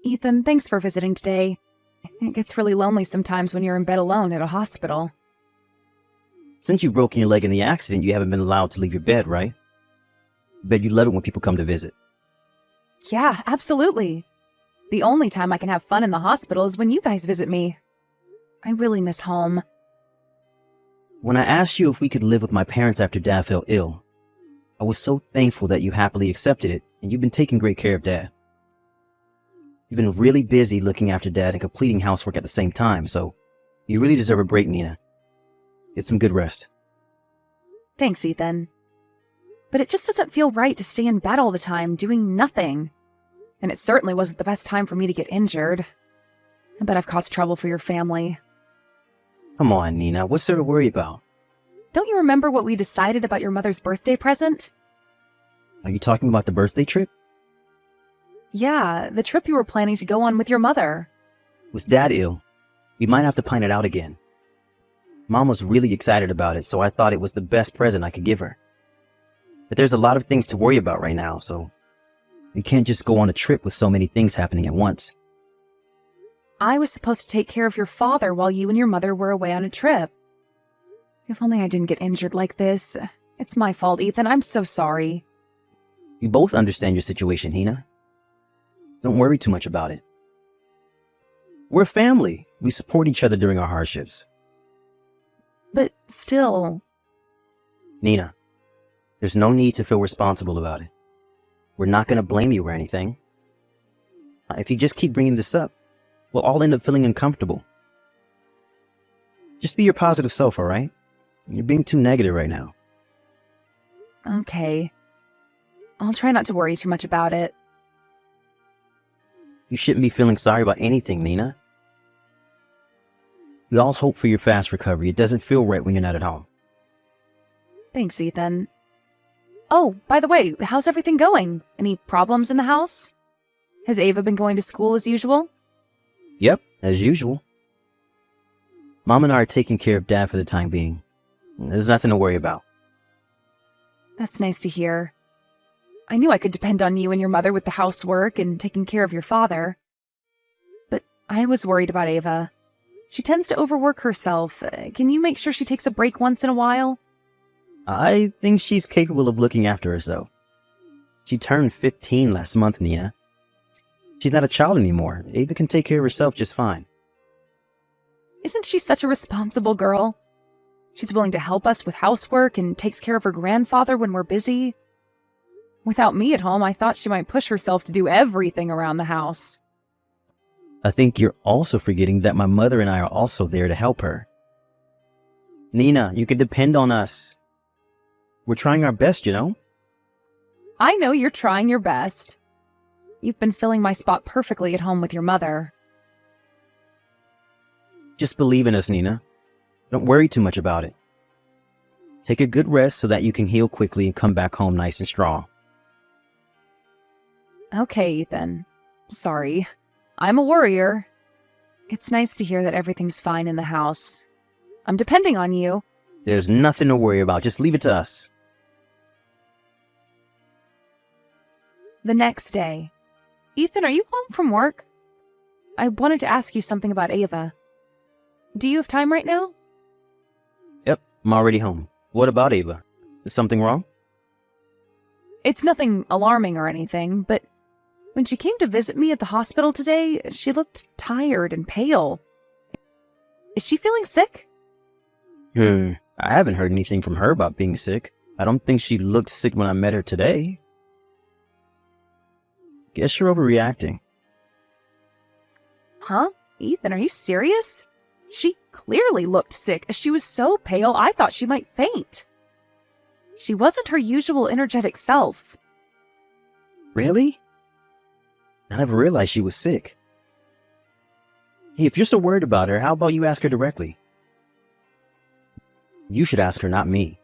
Ethan, thanks for visiting today. It gets really lonely sometimes when you're in bed alone at a hospital. Since you've broken your leg in the accident, you haven't been allowed to leave your bed, right? Bet you love it when people come to visit. Yeah, absolutely. The only time I can have fun in the hospital is when you guys visit me. I really miss home. When I asked you if we could live with my parents after Dad fell ill, I was so thankful that you happily accepted it, and you've been taking great care of Dad. You've been really busy looking after Dad and completing housework at the same time, so you really deserve a break, Nina. Get some good rest. Thanks, Ethan. But it just doesn't feel right to stay in bed all the time, doing nothing. And it certainly wasn't the best time for me to get injured. I bet I've caused trouble for your family. Come on, Nina, what's there to worry about? Don't you remember what we decided about your mother's birthday present? Are you talking about the birthday trip? Yeah, the trip you were planning to go on with your mother. With Dad ill, we might have to plan it out again. Mom was really excited about it, so I thought it was the best present I could give her. But there's a lot of things to worry about right now, so we can't just go on a trip with so many things happening at once. I was supposed to take care of your father while you and your mother were away on a trip. If only I didn't get injured like this. It's my fault, Ethan. I'm so sorry. We both understand your situation, Hina. Don't worry too much about it. We're family. We support each other during our hardships. But still... Nina, there's no need to feel responsible about it. We're not going to blame you or anything. If you just keep bringing this up, we'll all end up feeling uncomfortable. Just be your positive self, all right? You're being too negative right now. Okay. I'll try not to worry too much about it. You shouldn't be feeling sorry about anything, Nina. We all hope for your fast recovery. It doesn't feel right when you're not at home. Thanks, Ethan. Oh, by the way, how's everything going? Any problems in the house? Has Ava been going to school as usual? Yep, as usual. Mom and I are taking care of Dad for the time being. There's nothing to worry about. That's nice to hear. I knew I could depend on you and your mother with the housework and taking care of your father. But I was worried about Ava. She tends to overwork herself. Can you make sure she takes a break once in a while? I think she's capable of looking after herself. She turned 15 last month, Nina. She's not a child anymore. Ava can take care of herself just fine. Isn't she such a responsible girl? She's willing to help us with housework and takes care of her grandfather when we're busy. Without me at home, I thought she might push herself to do everything around the house. I think you're also forgetting that my mother and I are also there to help her. Nina, you can depend on us. We're trying our best, you know? I know you're trying your best. You've been filling my spot perfectly at home with your mother. Just believe in us, Nina. Don't worry too much about it. Take a good rest so that you can heal quickly and come back home nice and strong. Okay, Ethan. Sorry. I'm a worrier. It's nice to hear that everything's fine in the house. I'm depending on you. There's nothing to worry about. Just leave it to us. The next day. Ethan, are you home from work? I wanted to ask you something about Ava. Do you have time right now? Yep, I'm already home. What about Ava? Is something wrong? It's nothing alarming or anything, but when she came to visit me at the hospital today, she looked tired and pale. Is she feeling sick? I haven't heard anything from her about being sick. I don't think she looked sick when I met her today. Guess you're overreacting. Huh? Ethan, are you serious? She clearly looked sick. She was so pale, I thought she might faint. She wasn't her usual energetic self. Really? I never realized she was sick. Hey, if you're so worried about her, how about you ask her directly? You should ask her, not me.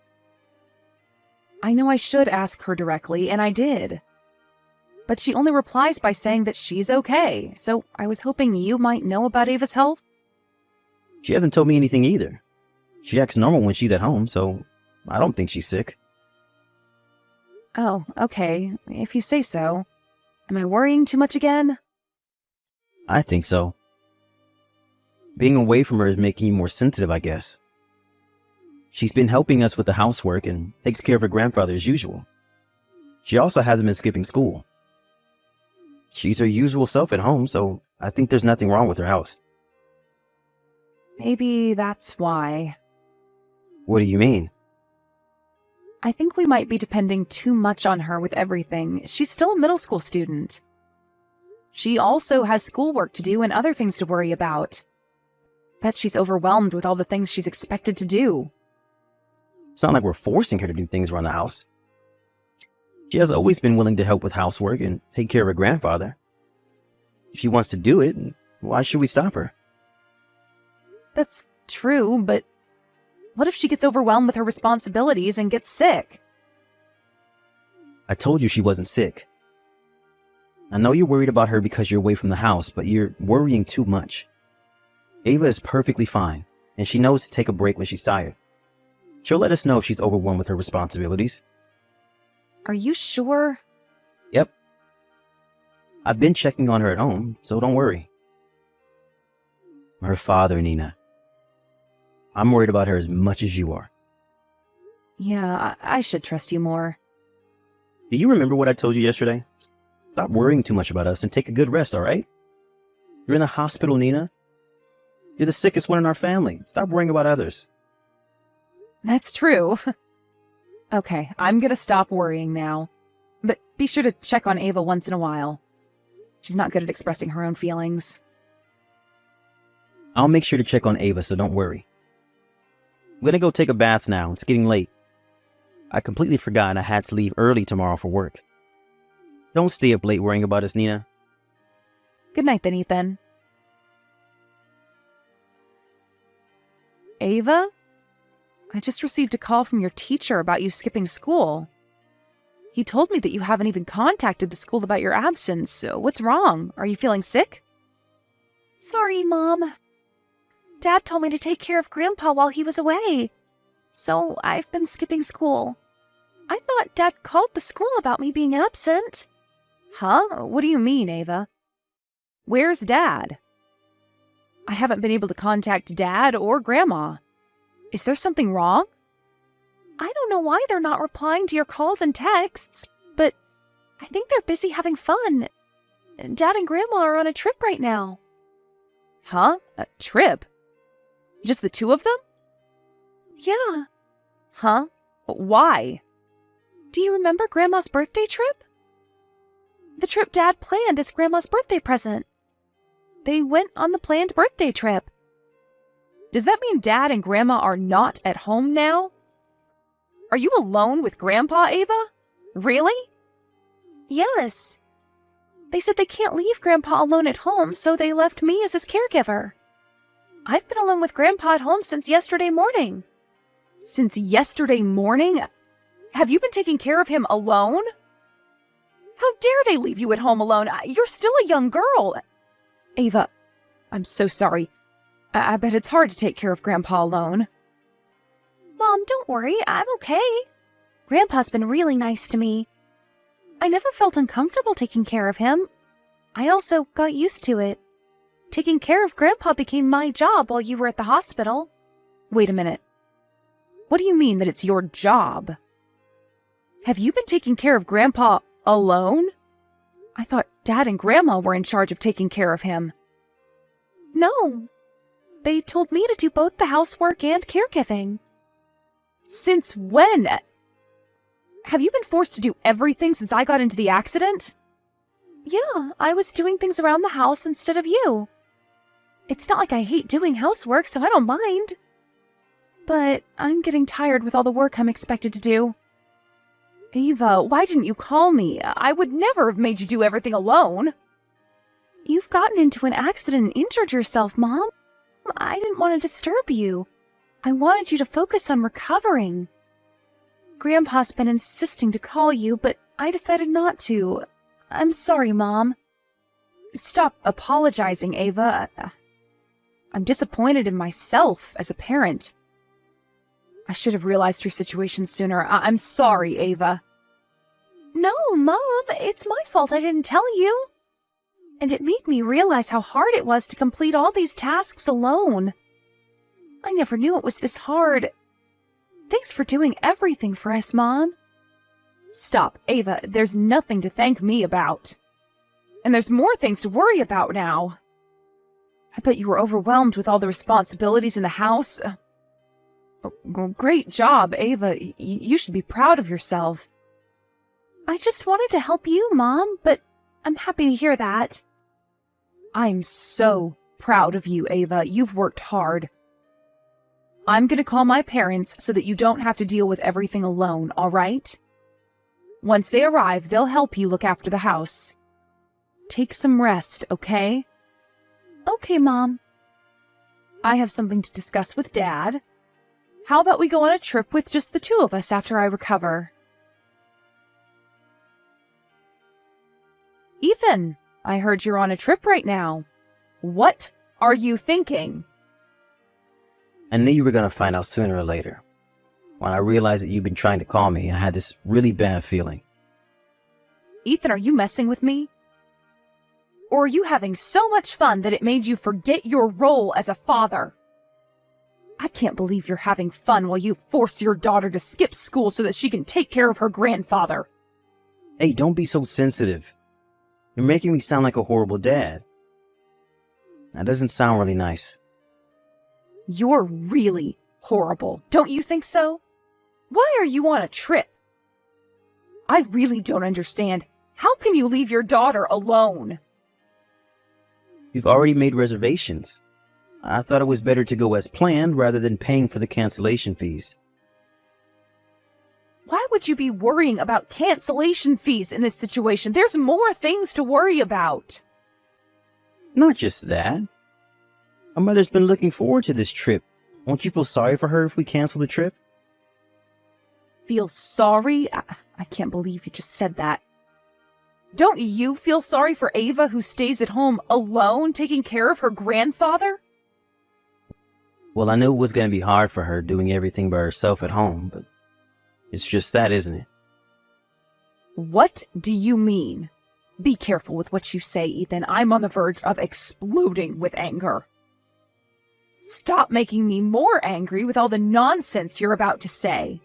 I know I should ask her directly, and I did. But she only replies by saying that she's okay, so I was hoping you might know about Ava's health. She hasn't told me anything either. She acts normal when she's at home, so I don't think she's sick. Oh, okay, if you say so. Am I worrying too much again? I think so. Being away from her is making you more sensitive, I guess. She's been helping us with the housework and takes care of her grandfather as usual. She also hasn't been skipping school. She's her usual self at home, so I think there's nothing wrong with her house. Maybe that's why. What do you mean? I think we might be depending too much on her with everything. She's still a middle school student. She also has schoolwork to do and other things to worry about. Bet she's overwhelmed with all the things she's expected to do. It's not like we're forcing her to do things around the house. She has always been willing to help with housework and take care of her grandfather. If she wants to do it, why should we stop her? That's true, but what if she gets overwhelmed with her responsibilities and gets sick? I told you she wasn't sick. I know you're worried about her because you're away from the house, but you're worrying too much. Ava is perfectly fine, and she knows to take a break when she's tired. She'll let us know if she's overwhelmed with her responsibilities. Are you sure? Yep. I've been checking on her at home, so don't worry. Her father, Nina. I'm worried about her as much as you are. Yeah, I should trust you more. Do you remember what I told you yesterday? Stop worrying too much about us and take a good rest, all right? You're in the hospital, Nina. You're the sickest one in our family. Stop worrying about others. That's true. Okay, I'm gonna stop worrying now. But be sure to check on Ava once in a while. She's not good at expressing her own feelings. I'll make sure to check on Ava, so don't worry. I'm gonna go take a bath now. It's getting late. I completely forgot I had to leave early tomorrow for work. Don't stay up late worrying about us, Nina. Good night then, Ethan. Ava? I just received a call from your teacher about you skipping school. He told me that you haven't even contacted the school about your absence. What's wrong? Are you feeling sick? Sorry, Mom. Dad told me to take care of Grandpa while he was away. So I've been skipping school. I thought Dad called the school about me being absent. Huh? What do you mean, Ava? Where's Dad? I haven't been able to contact Dad or Grandma. Is there something wrong? I don't know why they're not replying to your calls and texts, but I think they're busy having fun. Dad and Grandma are on a trip right now. Huh? A trip? Just the two of them? Yeah. Huh? Why? Do you remember Grandma's birthday trip? The trip Dad planned as Grandma's birthday present. They went on the planned birthday trip. Does that mean Dad and Grandma are not at home now? Are you alone with Grandpa, Ava? Really? Yes. They said they can't leave Grandpa alone at home, so they left me as his caregiver. I've been alone with Grandpa at home since yesterday morning. Since yesterday morning? Have you been taking care of him alone? How dare they leave you at home alone? You're still a young girl. Ava, I'm so sorry. I bet it's hard to take care of Grandpa alone. Mom, don't worry. I'm okay. Grandpa's been really nice to me. I never felt uncomfortable taking care of him. I also got used to it. Taking care of Grandpa became my job while you were at the hospital. Wait a minute. What do you mean that it's your job? Have you been taking care of Grandpa alone? I thought Dad and Grandma were in charge of taking care of him. No. They told me to do both the housework and caregiving. Since when? Have you been forced to do everything since I got into the accident? Yeah, I was doing things around the house instead of you. It's not like I hate doing housework, so I don't mind. But I'm getting tired with all the work I'm expected to do. Ava, why didn't you call me? I would never have made you do everything alone. You've gotten into an accident and injured yourself, Mom. I didn't want to disturb you. I wanted you to focus on recovering. Grandpa's been insisting to call you, but I decided not to. I'm sorry, Mom. Stop apologizing, Ava. I'm disappointed in myself as a parent. I should have realized your situation sooner. I'm sorry, Ava. No, Mom, it's my fault I didn't tell you. And it made me realize how hard it was to complete all these tasks alone. I never knew it was this hard. Thanks for doing everything for us, Mom. Stop, Ava, there's nothing to thank me about. And there's more things to worry about now. I bet you were overwhelmed with all the responsibilities in the house. Great job, Ava. You should be proud of yourself. I just wanted to help you, Mom, but I'm happy to hear that. I'm so proud of you, Ava. You've worked hard. I'm going to call my parents so that you don't have to deal with everything alone, all right? Once they arrive, they'll help you look after the house. Take some rest, okay? Okay, Mom. I have something to discuss with Dad. How about we go on a trip with just the two of us after I recover? Ethan, I heard you're on a trip right now. What are you thinking? I knew you were going to find out sooner or later. When I realized that you've been trying to call me, I had this really bad feeling. Ethan, are you messing with me? Or are you having so much fun that it made you forget your role as a father? I can't believe you're having fun while you force your daughter to skip school so that she can take care of her grandfather. Hey, don't be so sensitive. You're making me sound like a horrible dad. That doesn't sound really nice. You're really horrible, don't you think so? Why are you on a trip? I really don't understand. How can you leave your daughter alone? You've already made reservations. I thought it was better to go as planned rather than paying for the cancellation fees. Why would you be worrying about cancellation fees in this situation? There's more things to worry about. Not just that. My mother's been looking forward to this trip. Won't you feel sorry for her if we cancel the trip? Feel sorry? I can't believe you just said that. Don't you feel sorry for Ava, who stays at home alone taking care of her grandfather? Well, I knew it was going to be hard for her doing everything by herself at home, but it's just that, isn't it? What do you mean? Be careful with what you say, Ethan. I'm on the verge of exploding with anger. Stop making me more angry with all the nonsense you're about to say.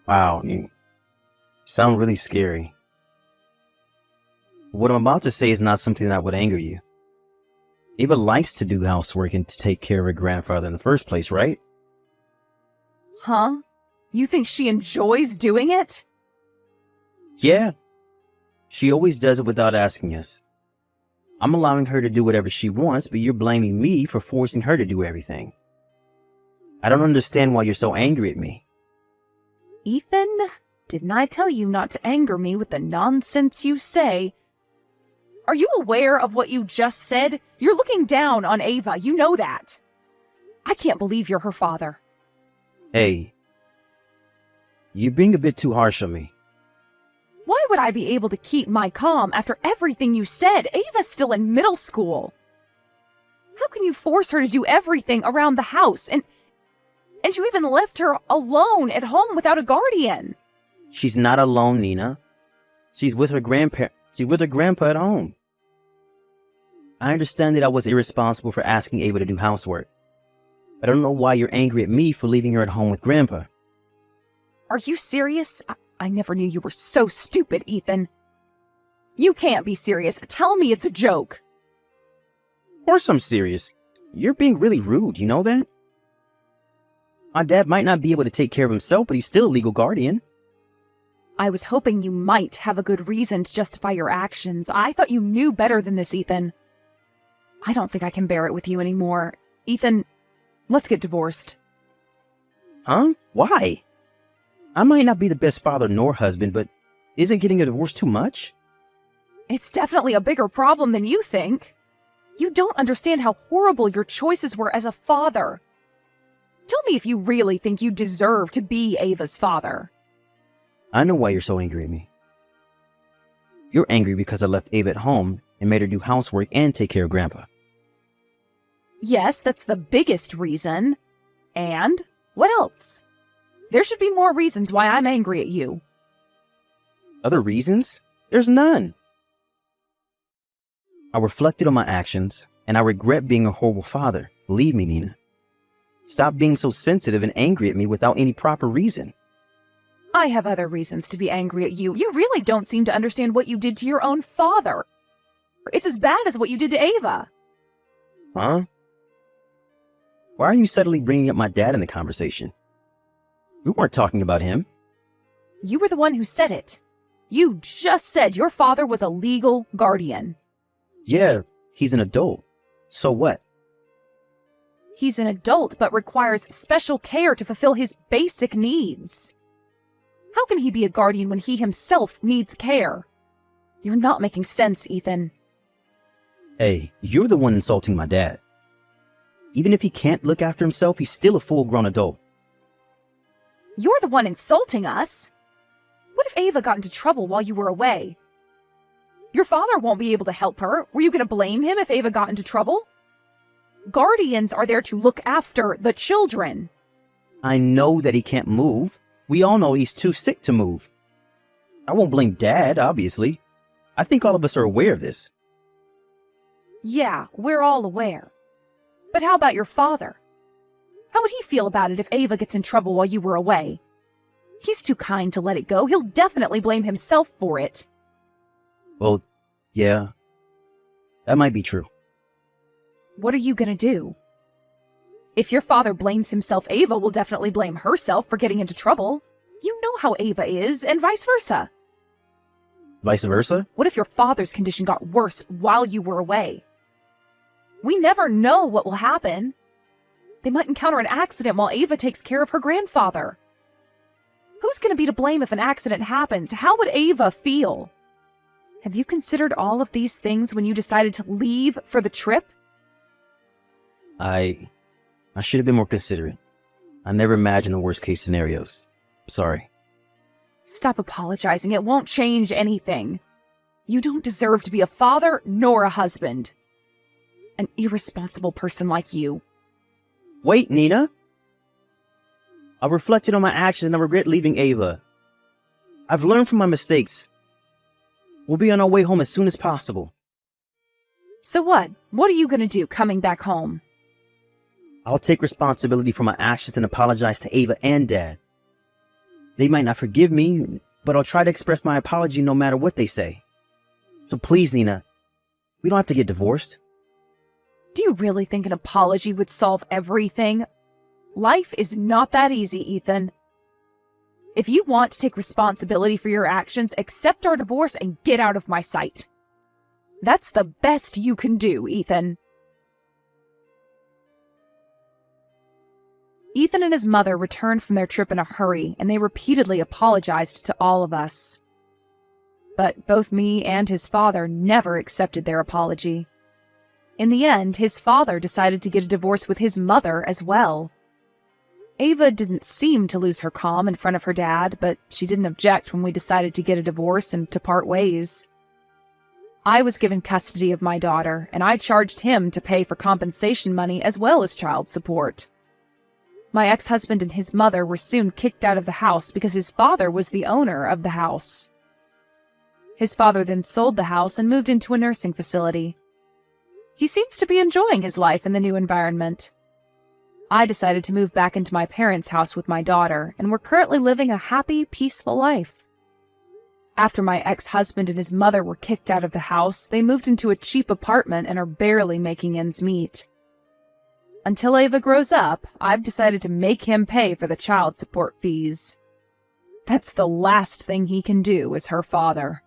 Wow, you sound really scary. What I'm about to say is not something that would anger you. Ava likes to do housework and to take care of her grandfather in the first place, right? Huh? You think she enjoys doing it? Yeah. She always does it without asking us. I'm allowing her to do whatever she wants, but you're blaming me for forcing her to do everything. I don't understand why you're so angry at me. Ethan, didn't I tell you not to anger me with the nonsense you say? Are you aware of what you just said? You're looking down on Ava, you know that. I can't believe you're her father. Hey, you're being a bit too harsh on me. Why would I be able to keep my calm after everything you said? Ava's still in middle school. How can you force her to do everything around the house? And you even left her alone at home without a guardian. She's not alone, Nina. She's with her grandpa at home. I understand that I was irresponsible for asking Ava to do housework. I don't know why you're angry at me for leaving her at home with Grandpa. Are you serious? I never knew you were so stupid, Ethan. You can't be serious. Tell me it's a joke. Of course I'm serious. You're being really rude, you know that? My dad might not be able to take care of himself, but he's still a legal guardian. I was hoping you might have a good reason to justify your actions. I thought you knew better than this, Ethan. I don't think I can bear it with you anymore. Ethan, let's get divorced. Huh? Why? I might not be the best father nor husband, but isn't getting a divorce too much? It's definitely a bigger problem than you think. You don't understand how horrible your choices were as a father. Tell me if you really think you deserve to be Ava's father. I know why you're so angry at me. You're angry because I left Ava at home and made her do housework and take care of Grandpa. Yes, that's the biggest reason. And what else? There should be more reasons why I'm angry at you. Other reasons? There's none. I reflected on my actions, and I regret being a horrible father. Believe me, Nina. Stop being so sensitive and angry at me without any proper reason. I have other reasons to be angry at you. You really don't seem to understand what you did to your own father. It's as bad as what you did to Ava. Huh? Why are you suddenly bringing up my dad in the conversation? We weren't talking about him. You were the one who said it. You just said your father was a legal guardian. Yeah, he's an adult. So what? He's an adult but requires special care to fulfill his basic needs. How can he be a guardian when he himself needs care? You're not making sense, Ethan. Hey, you're the one insulting my dad. Even if he can't look after himself, he's still a full-grown adult. You're the one insulting us. What if Ava got into trouble while you were away? Your father won't be able to help her. Were you going to blame him if Ava got into trouble? Guardians are there to look after the children. I know that he can't move. We all know he's too sick to move. I won't blame Dad, obviously. I think all of us are aware of this. Yeah, we're all aware. But how about your father? How would he feel about it if Ava gets in trouble while you were away? He's too kind to let it go. He'll definitely blame himself for it. Well, yeah. That might be true. What are you gonna do? If your father blames himself, Ava will definitely blame herself for getting into trouble. You know how Ava is, and vice versa. Vice versa? What if your father's condition got worse while you were away? We never know what will happen. They might encounter an accident while Ava takes care of her grandfather. Who's going to be to blame if an accident happens? How would Ava feel? Have you considered all of these things when you decided to leave for the trip? I should have been more considerate. I never imagined the worst case scenarios. Sorry. Stop apologizing. It won't change anything. You don't deserve to be a father nor a husband. An irresponsible person like you. Wait, Nina. I've reflected on my actions and I regret leaving Ava. I've learned from my mistakes. We'll be on our way home as soon as possible. So what? What are you going to do coming back home? I'll take responsibility for my actions and apologize to Ava and Dad. They might not forgive me, but I'll try to express my apology no matter what they say. So please, Nina, we don't have to get divorced. Do you really think an apology would solve everything? Life is not that easy, Ethan. If you want to take responsibility for your actions, accept our divorce and get out of my sight. That's the best you can do, Ethan. Ethan and his mother returned from their trip in a hurry, and they repeatedly apologized to all of us. But both me and his father never accepted their apology. In the end, his father decided to get a divorce with his mother as well. Ava didn't seem to lose her calm in front of her dad, but she didn't object when we decided to get a divorce and to part ways. I was given custody of my daughter, and I charged him to pay for compensation money as well as child support. My ex-husband and his mother were soon kicked out of the house because his father was the owner of the house. His father then sold the house and moved into a nursing facility. He seems to be enjoying his life in the new environment. I decided to move back into my parents' house with my daughter, and we're currently living a happy, peaceful life. After my ex-husband and his mother were kicked out of the house, they moved into a cheap apartment and are barely making ends meet. Until Ava grows up, I've decided to make him pay for the child support fees. That's the last thing he can do as her father.